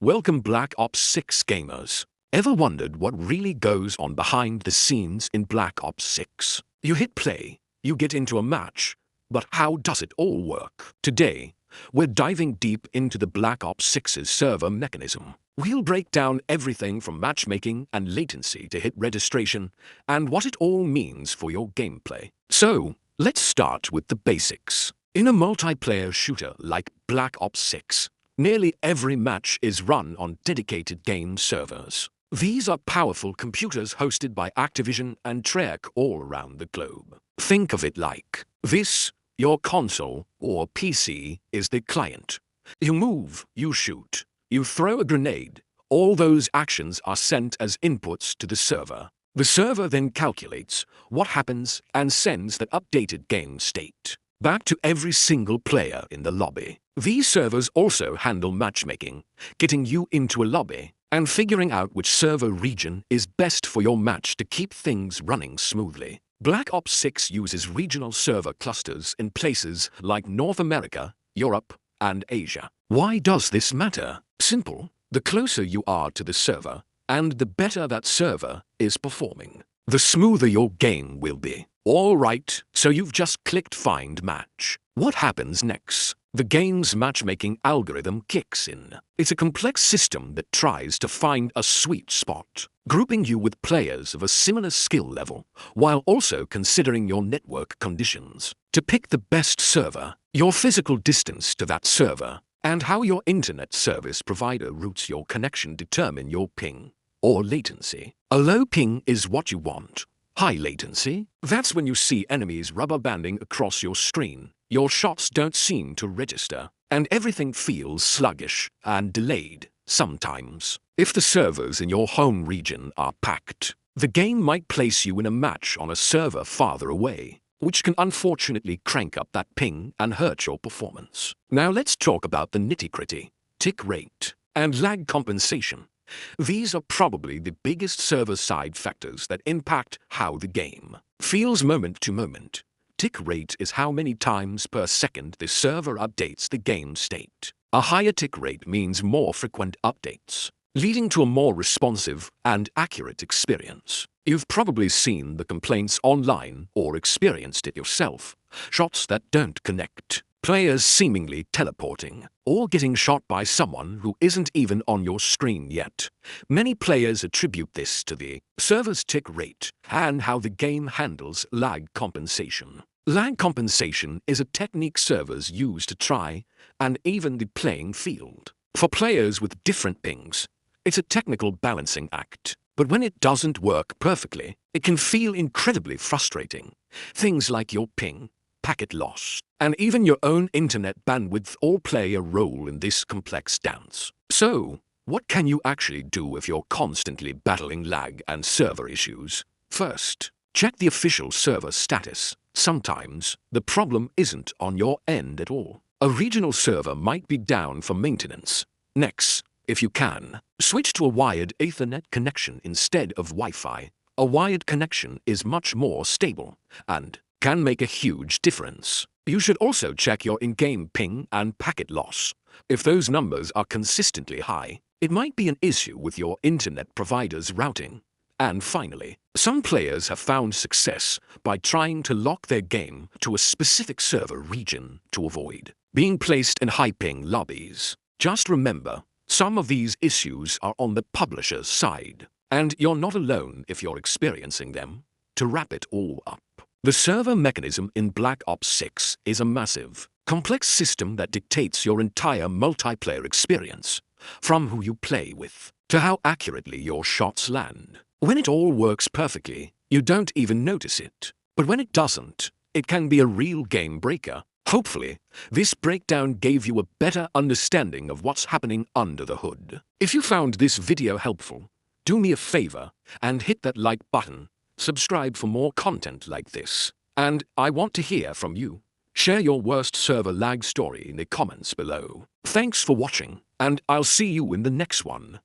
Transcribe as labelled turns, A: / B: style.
A: Welcome Black Ops 6 gamers. Ever wondered what really goes on behind the scenes in Black Ops 6? You hit play, you get into a match, but how does it all work? Today, we're diving deep into the Black Ops 6's server mechanism. We'll break down everything from matchmaking and latency to hit registration and what it all means for your gameplay. So, let's start with the basics. In a multiplayer shooter like Black Ops 6, nearly every match is run on dedicated game servers. These are powerful computers hosted by Activision and Treyarch all around the globe. Think of it like this: your console or PC is the client. You move, you shoot, you throw a grenade. All those actions are sent as inputs to the server. The server then calculates what happens and sends that updated game state back to every single player in the lobby. These servers also handle matchmaking, getting you into a lobby and figuring out which server region is best for your match to keep things running smoothly. Black Ops 6 uses regional server clusters in places like North America, Europe, and Asia. Why does this matter? Simple. The closer you are to the server, and the better that server is performing, the smoother your game will be. All right, so you've just clicked Find Match. What happens next? The game's matchmaking algorithm kicks in. It's a complex system that tries to find a sweet spot, grouping you with players of a similar skill level, while also considering your network conditions. To pick the best server, your physical distance to that server, and how your internet service provider routes your connection determine your ping, or latency. A low ping is what you want. High latency? That's when you see enemies rubber banding across your screen. Your shots don't seem to register, and everything feels sluggish and delayed sometimes. If the servers in your home region are packed, the game might place you in a match on a server farther away, which can unfortunately crank up that ping and hurt your performance. Now let's talk about the nitty-gritty: tick rate and lag compensation. These are probably the biggest server-side factors that impact how the game feels moment to moment. Tick rate is how many times per second the server updates the game state. A higher tick rate means more frequent updates, leading to a more responsive and accurate experience. You've probably seen the complaints online or experienced it yourself: shots that don't connect, players seemingly teleporting, or getting shot by someone who isn't even on your screen yet. Many players attribute this to the server's tick rate and how the game handles lag compensation. Lag compensation is a technique servers use to try and even the playing field. For players with different pings, it's a technical balancing act. But when it doesn't work perfectly, it can feel incredibly frustrating. Things like your ping, packet loss, and even your own internet bandwidth all play a role in this complex dance. So, what can you actually do if you're constantly battling lag and server issues? First, check the official server status. Sometimes, the problem isn't on your end at all. A regional server might be down for maintenance. Next, if you can, switch to a wired Ethernet connection instead of Wi-Fi. A wired connection is much more stable and can make a huge difference. You should also check your in-game ping and packet loss. If those numbers are consistently high, it might be an issue with your internet provider's routing. And finally, some players have found success by trying to lock their game to a specific server region to avoid being placed in high-ping lobbies. Just remember, some of these issues are on the publisher's side, and you're not alone if you're experiencing them. To wrap it all up, the server mechanism in Black Ops 6 is a massive, complex system that dictates your entire multiplayer experience, from who you play with to how accurately your shots land. When it all works perfectly, you don't even notice it. But when it doesn't, it can be a real game breaker. Hopefully, this breakdown gave you a better understanding of what's happening under the hood. If you found this video helpful, do me a favor and hit that like button. Subscribe for more content like this. And I want to hear from you. Share your worst server lag story in the comments below. Thanks for watching, and I'll see you in the next one.